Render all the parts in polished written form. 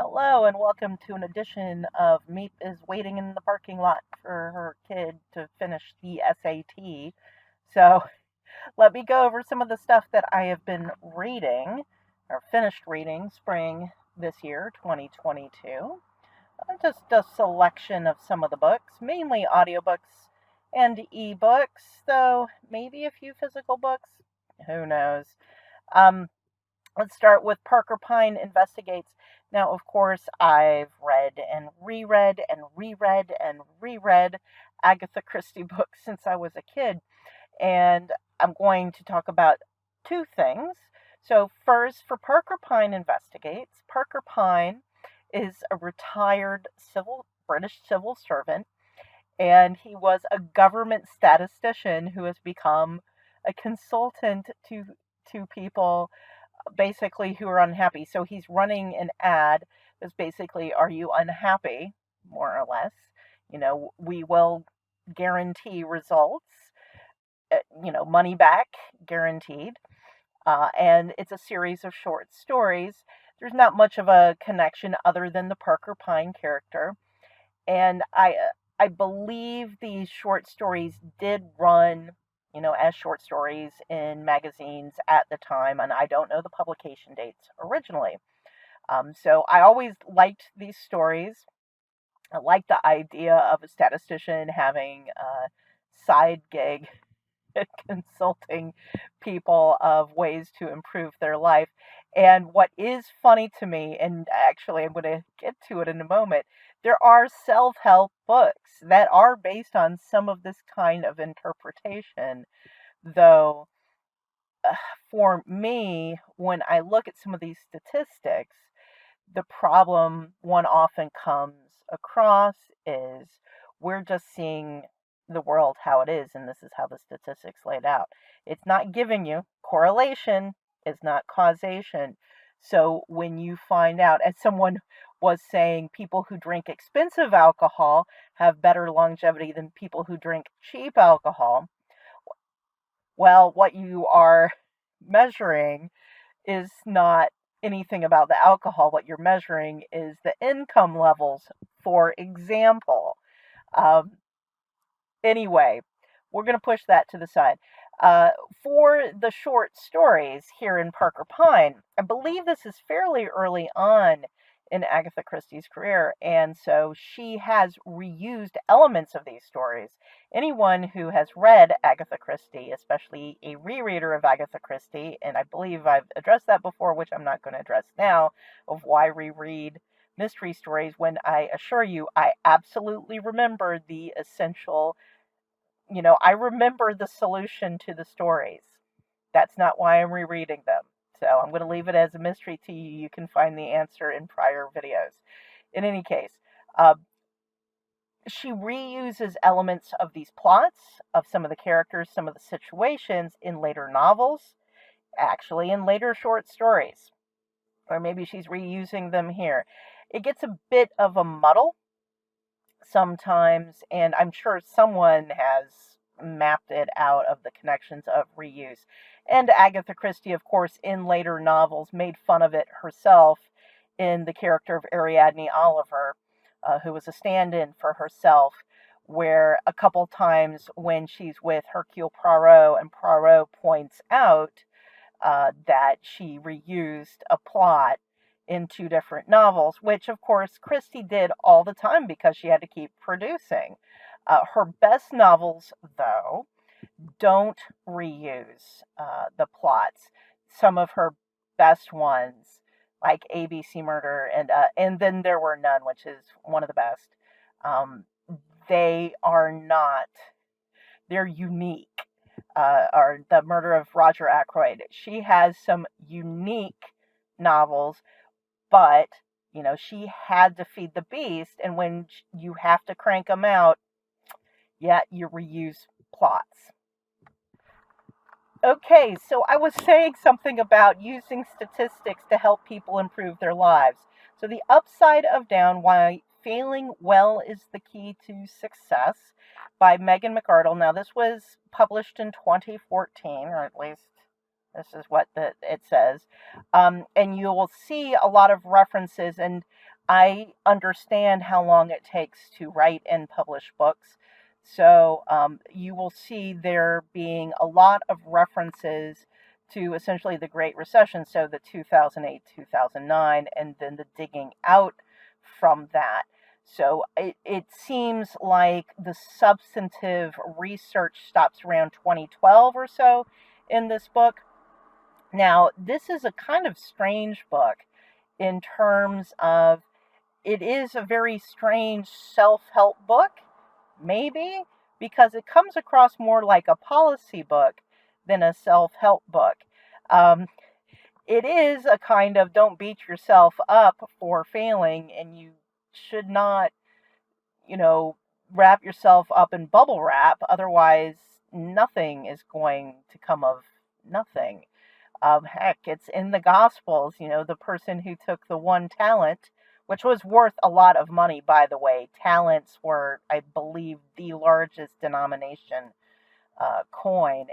Hello and welcome to an edition of Meep is waiting in the parking lot for her kid to finish the SAT. So let me go over some of the stuff that I have been reading or finished reading spring this year, 2022. Just a selection of some of the books, mainly audiobooks and ebooks, though maybe a few physical books. Who knows? Um, Let's start with Parker Pyne Investigates. Now, of course, I've read and reread and reread and reread Agatha Christie books since I was a kid, and I'm going to talk about two things. So, first, for Parker Pyne Investigates, Parker Pyne is a retired British civil servant, and he was a government statistician who has become a consultant to people basically who are unhappy. So he's running an ad that's basically, are you unhappy? More or less. We will guarantee results, money back guaranteed. And it's a series of short stories. There's not much of a connection other than the Parker Pyne character. And I believe these short stories did run as short stories in magazines at the time, and I don't know the publication dates originally. So I always liked these stories. I liked the idea of a statistician having a side gig consulting people of ways to improve their life. And what is funny to me, and actually I'm going to get to it in a moment, there are self help books that are based on some of this kind of interpretation, though. For me, when I look at some of these statistics, the problem one often comes across is we're just seeing the world how it is, and this is how the statistics laid out. It's not giving you correlation, is not causation. So when you find out, as someone was saying, people who drink expensive alcohol have better longevity than people who drink cheap alcohol. Well, what you are measuring is not anything about the alcohol. What you're measuring is the income levels, for example. Um, anyway, we're going to push that to the side. Uh, for the short stories here in Parker Pyne, I believe this is fairly early on in Agatha Christie's career, and so she has reused elements of these stories. Anyone who has read Agatha Christie, especially a rereader of Agatha Christie, and I believe I've addressed that before, which I'm not going to address now, of why reread mystery stories when I assure you I absolutely remember the essential, I remember the solution to the stories. That's not why I'm rereading them. So I'm going to leave it as a mystery to you. You can find the answer in prior videos. In any case, uh, she reuses elements of these plots, of some of the characters, some of the situations in later novels, actually in later short stories. Or maybe she's reusing them here. It gets a bit of a muddle sometimes, and I'm sure someone has mapped it out of the connections of reuse. And Agatha Christie, of course, in later novels, made fun of it herself in the character of Ariadne Oliver, who was a stand in for herself, where a couple times when she's with Hercule Poirot and Poirot points out that she reused a plot in two different novels, which of course Christie did all the time because she had to keep producing. Her best novels, though, don't reuse the plots. Some of her best ones, like ABC Murder and Then There Were None, which is one of the best, um, they are not. They're unique. Or The Murder of Roger Ackroyd. She has some unique novels, but she had to feed the beast, and when you have to crank them out, yeah, you reuse plots. Okay, so I was saying something about using statistics to help people improve their lives. So the upside of down, why failing well is the key to success, by Megan McArdle. Now this was published in 2014, or at least This is what it says. And you will see a lot of references, and I understand how long it takes to write and publish books. So you will see there being a lot of references to essentially the Great Recession, so the 2008, 2009, and then the digging out from that. So it seems like the substantive research stops around 2012 or so in this book. Now, this is a kind of strange book in terms of it is a very strange self help book, maybe, because it comes across more like a policy book than a self help book. Um, it is a kind of don't beat yourself up for failing, and you should not, you know, wrap yourself up in bubble wrap, otherwise, nothing is going to come of nothing. Heck, it's in the Gospels, the person who took the one talent, which was worth a lot of money, by the way. Talents were, I believe, the largest denomination coin,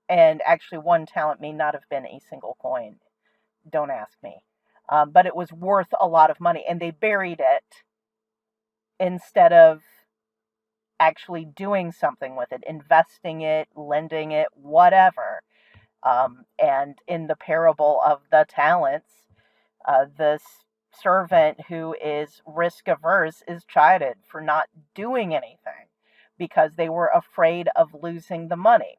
and actually, one talent may not have been a single coin. Don't ask me. But it was worth a lot of money, and they buried it instead of actually doing something with it, investing it, lending it, whatever. And in the parable of the talents, this servant who is risk averse is chided for not doing anything because they were afraid of losing the money.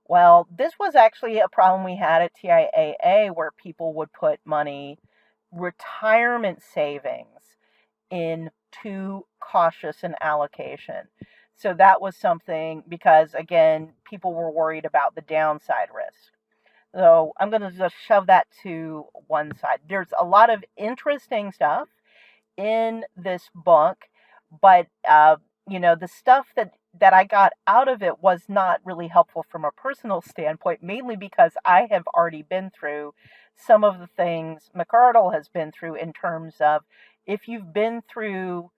Well, this was actually a problem we had at TIAA where people would put money, retirement savings, in too cautious an allocation. So that was something because, again, people were worried about the downside risk. So I'm going to just shove that to one side. There's a lot of interesting stuff in this book, but the stuff that I got out of it was not really helpful from a personal standpoint, mainly because I have already been through some of the things McArdle has been through in terms of if you've been through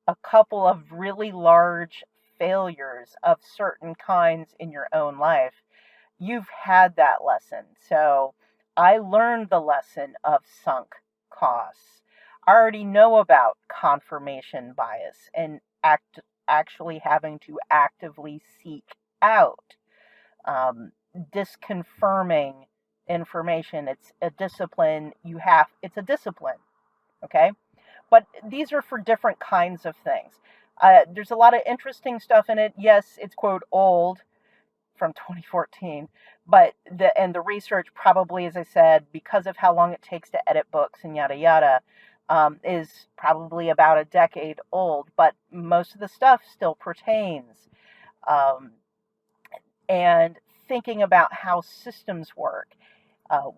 a couple of really large failures of certain kinds in your own life, you've had that lesson. So I learned the lesson of sunk costs. I already know about confirmation bias and actually having to actively seek out disconfirming information. It's a discipline it's a discipline, okay? But these are for different kinds of things. There's a lot of interesting stuff in it. Yes, it's quote old, from 2014, but the research probably, as I said, because of how long it takes to edit books and yada yada, is probably about a decade old, but most of the stuff still pertains. Um, and thinking about how systems work.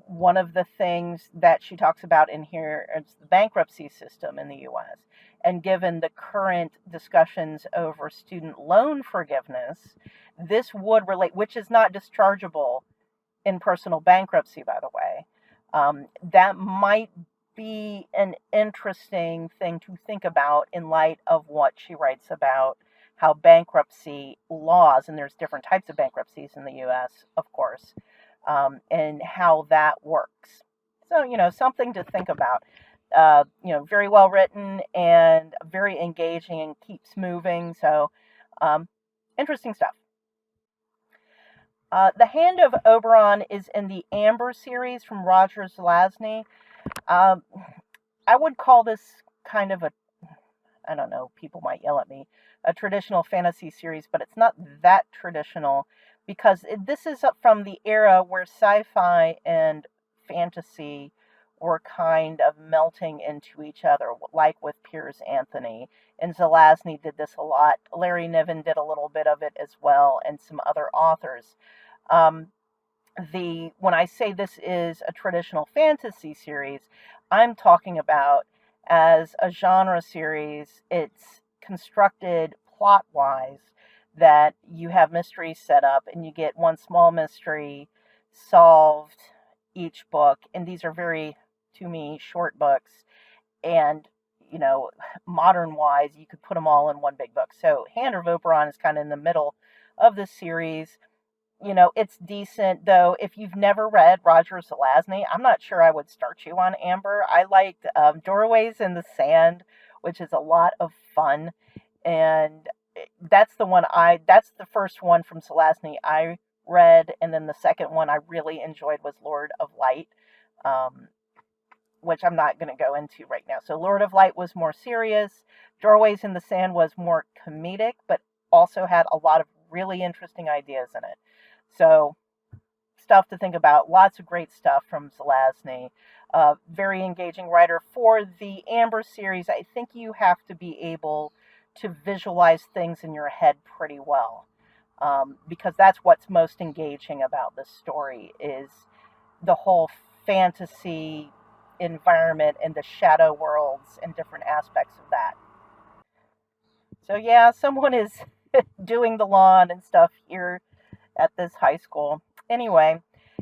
One of the things that she talks about in here is the bankruptcy system in the US. And given the current discussions over student loan forgiveness, this would relate, which is not dischargeable in personal bankruptcy, by the way. That might be an interesting thing to think about in light of what she writes about how bankruptcy laws, and there's different types of bankruptcies in the US, of course, and how that works. So, something to think about. Very well written and very engaging and keeps moving. So, interesting stuff. The Hand of Oberon is in the Amber series from Roger Zelazny. Um, I would call this kind of I don't know, people might yell at me, a traditional fantasy series, but it's not that traditional because this is up from the era where sci-fi and fantasy were kind of melting into each other, like with Piers Anthony. And Zelazny did this a lot. Larry Niven did a little bit of it as well, and some other authors. Um, when I say this is a traditional fantasy series, I'm talking about as a genre series, it's constructed plot wise that you have mysteries set up and you get one small mystery solved each book. And these are very, to me, short books. And, modern wise, you could put them all in one big book. So Hand of Oberon is kind of in the middle of the series. it's decent, though. If you've never read Roger Zelazny, I'm not sure I would start you on Amber. I liked Doorways in the Sand, which is a lot of fun. And that's the first one from Zelazny I read. And then the second one I really enjoyed was Lord of Light, um, which I'm not going to go into right now. So Lord of Light was more serious. Doorways in the Sand was more comedic, but also had a lot of really interesting ideas in it. So stuff to think about. Lots of great stuff from Zelazny. Very engaging writer. For the Amber series, I think you have to be able to visualize things in your head pretty well, because that's what's most engaging about this story is the whole fantasy environment and the shadow worlds and different aspects of that. So yeah, someone is doing the lawn and stuff here at this high school. Anyway,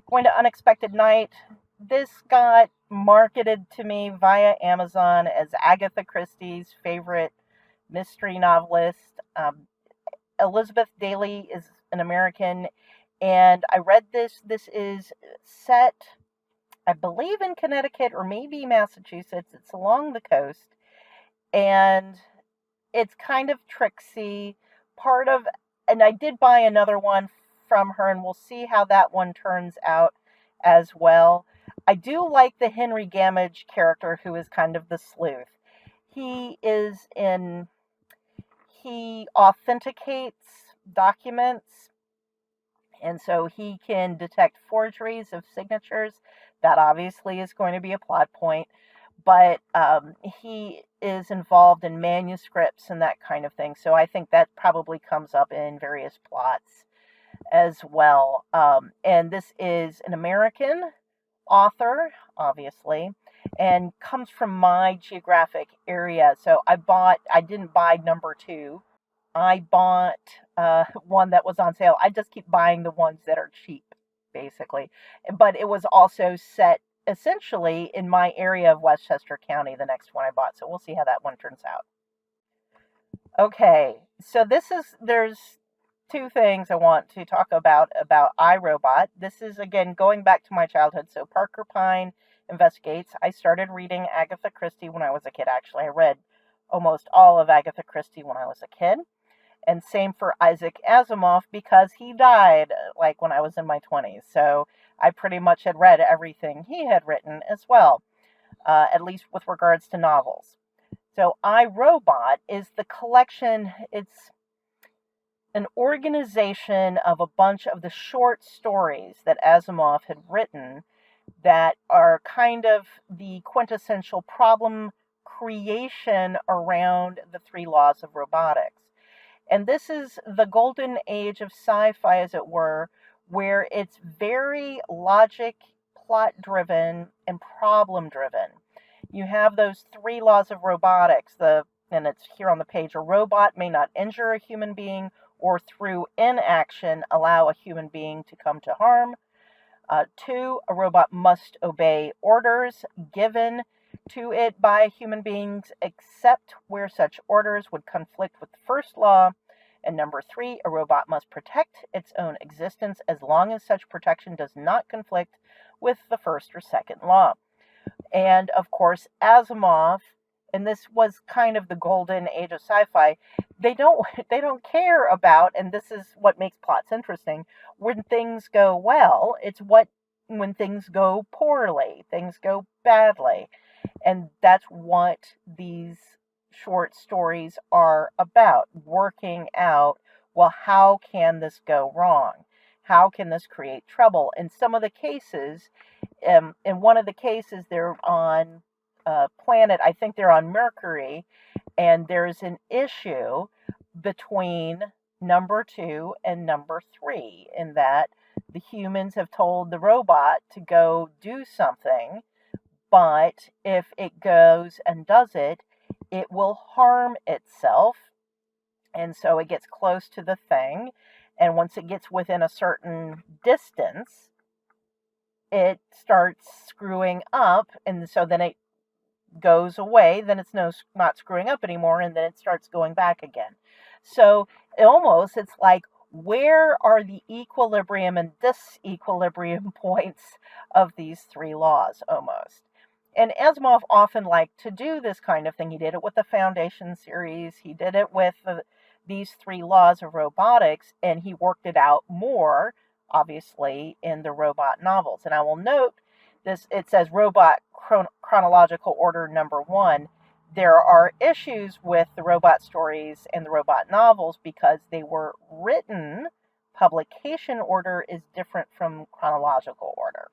going to Unexpected Night. This got marketed to me via Amazon as Agatha Christie's favorite mystery novelist. Elizabeth Daly is an American, and I read this. This is set, I believe, in Connecticut or maybe Massachusetts. It's along the coast, and it's kind of tricksy. Part of, and I did buy another one from her, and we'll see how that one turns out as well. I do like the Henry Gamage character, who is kind of the sleuth. He is in, he authenticates documents, and so he can detect forgeries of signatures. That obviously is going to be a plot point, but he is involved in manuscripts and that kind of thing. So I think that probably comes up in various plots as well. And this is an American author, obviously, and comes from my geographic area. So I didn't buy number two. I bought one that was on sale. I just keep buying the ones that are cheap, basically. But it was also set essentially in my area of Westchester County, the next one I bought. So we'll see how that one turns out. Okay, so there's two things I want to talk about iRobot. This is, again, going back to my childhood. So Parker Pyne investigates. I started reading Agatha Christie when I was a kid. Actually, I read almost all of Agatha Christie when I was a kid. And same for Isaac Asimov, because he died like when I was in my 20s. So I pretty much had read everything he had written as well, at least with regards to novels. So iRobot is the collection, it's an organization of a bunch of the short stories that Asimov had written that are kind of the quintessential problem creation around the three laws of robotics. And this is the golden age of sci-fi, as it were, where it's very logic, plot driven, and problem driven. You have those three laws of robotics, and it's here on the page: a robot may not injure a human being or through inaction allow a human being to come to harm. Two, a robot must obey orders given to it by human beings, except where such orders would conflict with the first law. And number three, a robot must protect its own existence as long as such protection does not conflict with the first or second law. And of course, Asimov, and this was kind of the golden age of sci-fi, they don't care about, and this is what makes plots interesting, when things go well. It's when things go poorly, things go badly. And that's what these short stories are about, working out, well, how can this go wrong? How can this create trouble? In some of the cases, in one of the cases, they're on a planet, I think they're on Mercury, and there's an issue between number two and number three, in that the humans have told the robot to go do something, but if it goes and does it, it will harm itself. And so it gets close to the thing, and once it gets within a certain distance, it starts screwing up, and so then it goes away, then it's not screwing up anymore, and then it starts going back again. So it's like, Where are the equilibrium and disequilibrium points of these three laws, almost? And Asimov often liked to do this kind of thing. He did it with the Foundation series. He did it with these three laws of robotics, and he worked it out more, obviously, in the robot novels. And I will note this, it says robot chronological order number 1. There are issues with the robot stories and the robot novels because they were written, publication order is different from chronological order.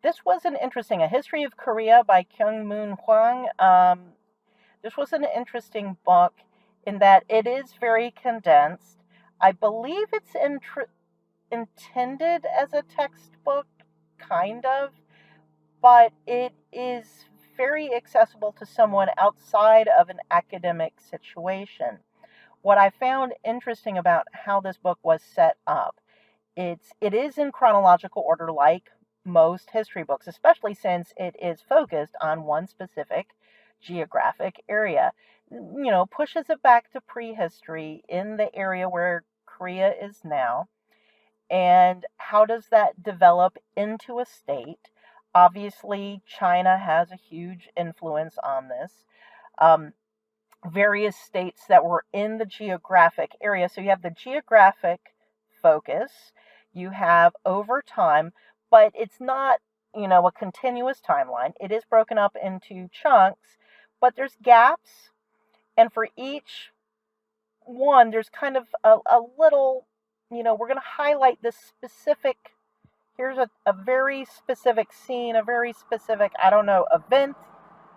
This was an interesting, A History of Korea by Kyung-Moon Hwang. This was an interesting book in that it is very condensed. I believe it's intended as a textbook, kind of, but it is very accessible to someone outside of an academic situation. What I found interesting about how this book was set up, it is in chronological order like most history books, especially since it is focused on one specific geographic area. Pushes it back to prehistory in the area where Korea is now. And how does that develop into a state? Obviously, China has a huge influence on this. Various states that were in the geographic area. So you have the geographic focus, you have over time, but it's not, a continuous timeline. It is broken up into chunks, but there's gaps. And for each one, there's kind of a little, we're going to highlight this specific. Here's a very specific scene, a very specific, event,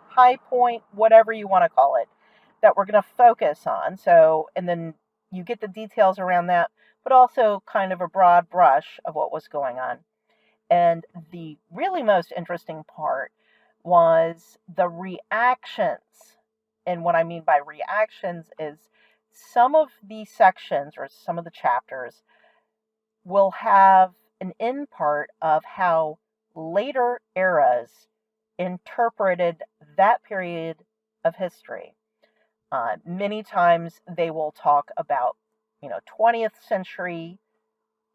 high point, whatever you want to call it, that we're going to focus on. So, and then you get the details around that, but also kind of a broad brush of what was going on. And the really most interesting part was the reactions. And what I mean by reactions is some of the sections or some of the chapters will have an in part of how later eras interpreted that period of history. Many times they will talk about, 20th century,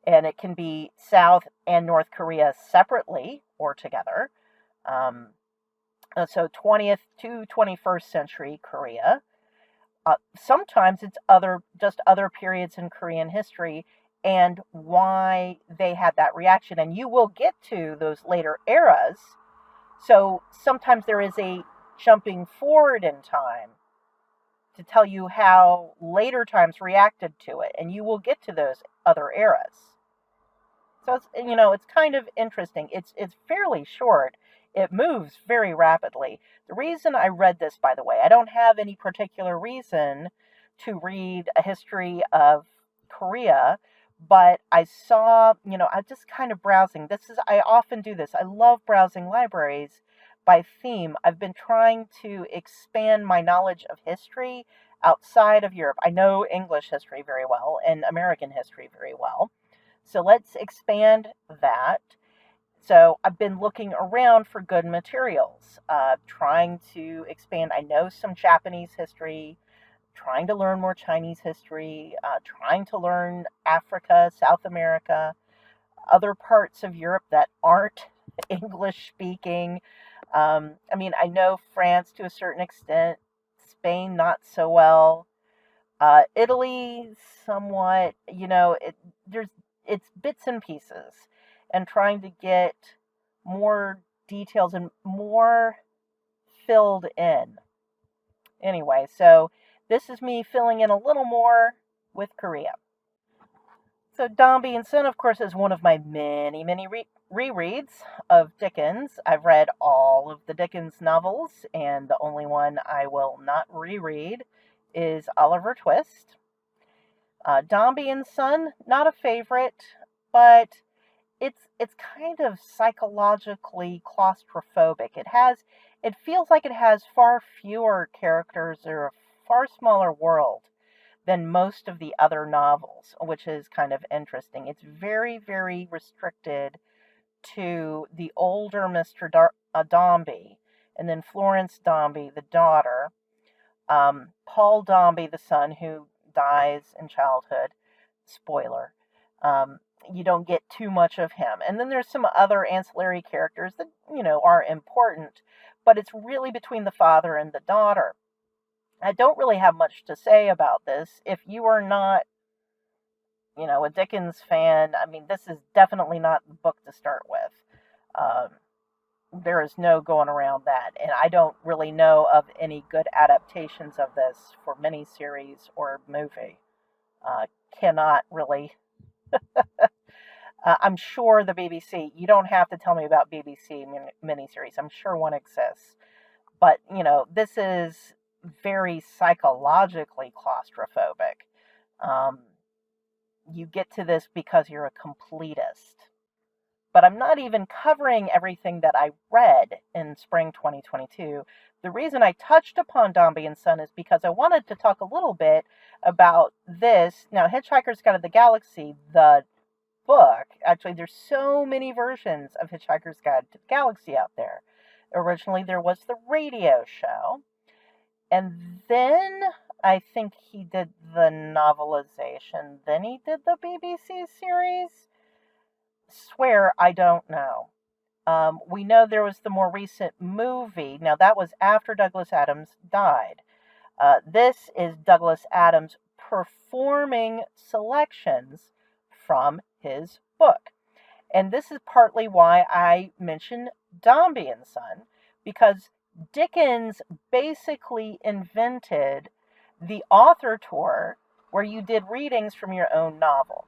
and it can be South and North Korea separately or together. So 20th to 21st century Korea. Sometimes it's other periods in Korean history and why they had that reaction. And you will get to those later eras. So sometimes there is a jumping forward in time to tell you how later times reacted to it. And you will get to those other eras. So it's kind of interesting. It's fairly short. It moves very rapidly. The reason I read this, by the way, I don't have any particular reason to read a history of Korea, but I saw, I just kind of browsing. I often do this. I love browsing libraries by theme. I've been trying to expand my knowledge of history outside of Europe. I know English history very well and American history very well. So let's expand that. So I've been looking around for good materials, trying to expand. I know some Japanese history, trying to learn more Chinese history, trying to learn Africa, South America, other parts of Europe that aren't English speaking. I know France to a certain extent, Spain not so well, Italy somewhat. It's bits and pieces, and trying to get more details and more filled in. Anyway, so this is me filling in a little more with Korea. So Dombey and Son, of course, is one of my many, many rereads of Dickens. I've read all of the Dickens novels, and the only one I will not reread is Oliver Twist. Dombey and Son, not a favorite, but it's kind of psychologically claustrophobic. It feels like it has far fewer characters or a far smaller world than most of the other novels, which is kind of interesting. It's very, very restricted to the older Mr. Dombey, and then Florence Dombey, the daughter, Paul Dombey, the son, who dies in childhood, spoiler. Um, you don't get too much of him. And then there's some other ancillary characters that, are important, but it's really between the father and the daughter. I don't really have much to say about this. If you are not, a Dickens fan, I mean, this is definitely not the book to start with. Um, there is no going around that. And I don't really know of any good adaptations of this for miniseries or movie. Cannot really. I'm sure the BBC, you don't have to tell me about BBC miniseries. I'm sure one exists. But, this is very psychologically claustrophobic. Um, you get to this because you're a completist. But I'm not even covering everything that I read in spring 2022. The reason I touched upon Dombey and Son is because I wanted to talk a little bit about this. Now, Hitchhiker's Guide to the Galaxy, the book, actually, there's so many versions of Hitchhiker's Guide to the Galaxy out there. Originally, there was the radio show, and then I think he did the novelization, then he did the BBC series. Swear I don't know. We know there was the more recent movie. Now, that was after Douglas Adams died. This is Douglas Adams performing selections from his book. And this is partly why I mention Dombey and Son, because Dickens basically invented the author tour where you did readings from your own novel.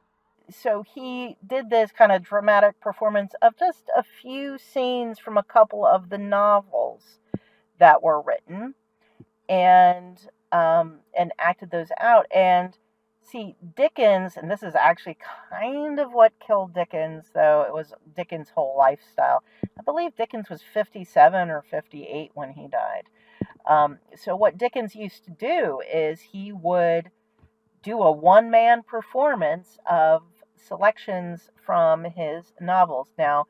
So he did this kind of dramatic performance of just a few scenes from a couple of the novels that were written, and acted those out. And see, Dickens, and this is actually kind of what killed Dickens, though it was Dickens' whole lifestyle. I believe Dickens was 57 or 58 when he died. So what Dickens used to do is he would do a one-man performance of selections from his novels. Now,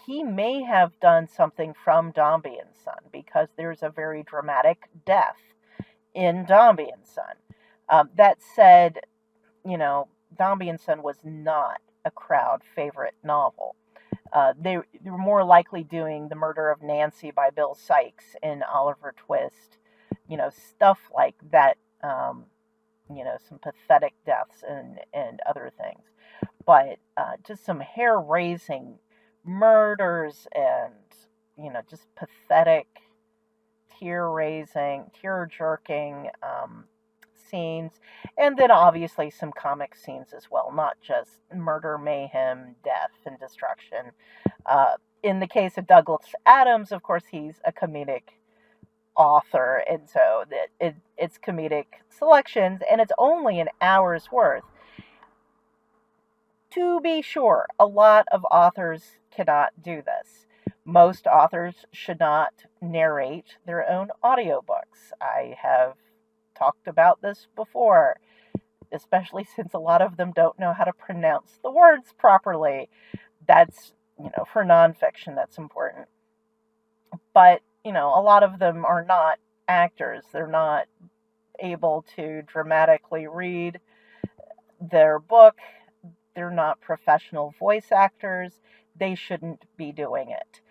he may have done something from Dombey and Son, because there's a very dramatic death in Dombey and Son. That said, Dombey and Son was not a crowd favorite novel. They were more likely doing The Murder of Nancy by Bill Sikes and Oliver Twist, stuff like that. Some pathetic deaths and other things. But just some hair-raising murders and, just pathetic, tear-raising, tear-jerking scenes. And then obviously some comic scenes as well, not just murder, mayhem, death, and destruction. In the case of Douglas Adams, of course, he's a comedic author, and so it's comedic selections, and it's only an hour's worth. To be sure, a lot of authors cannot do this. Most authors should not narrate their own audiobooks. I have talked about this before, especially since a lot of them don't know how to pronounce the words properly. That's, for nonfiction, that's important. But, a lot of them are not actors. They're not able to dramatically read their book. They're not professional voice actors. They shouldn't be doing it.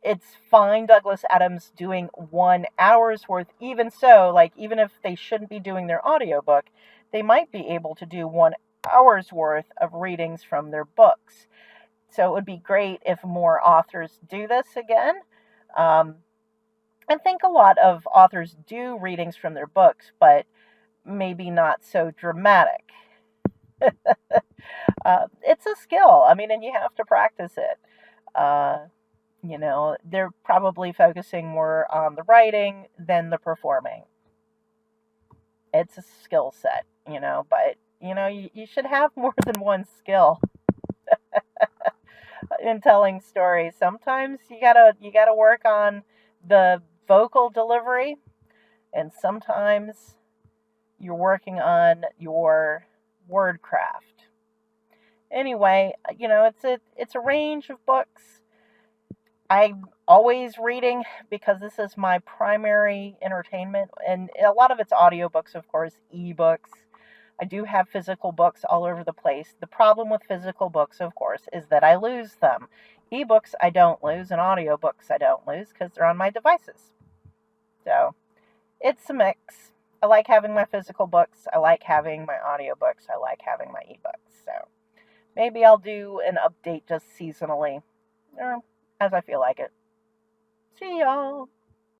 It's fine Douglas Adams doing 1 hour's worth. Even so, even if they shouldn't be doing their audiobook, they might be able to do 1 hour's worth of readings from their books. So it would be great if more authors do this again. I think a lot of authors do readings from their books, but maybe not so dramatic. It's a skill. And you have to practice it. They're probably focusing more on the writing than the performing. It's a skill set, but, you should have more than one skill in telling stories. Sometimes you gotta work on the vocal delivery, and sometimes you're working on your word craft. Anyway, it's a range of books. I'm always reading because this is my primary entertainment, and a lot of it's audiobooks, of course, ebooks. I do have physical books all over the place. The problem with physical books, of course, is that I lose them. Ebooks I don't lose, and audiobooks I don't lose because they're on my devices. So it's a mix. I like having my physical books. I like having my audiobooks. I like having my ebooks. So maybe I'll do an update just seasonally, or as I feel like it. See y'all.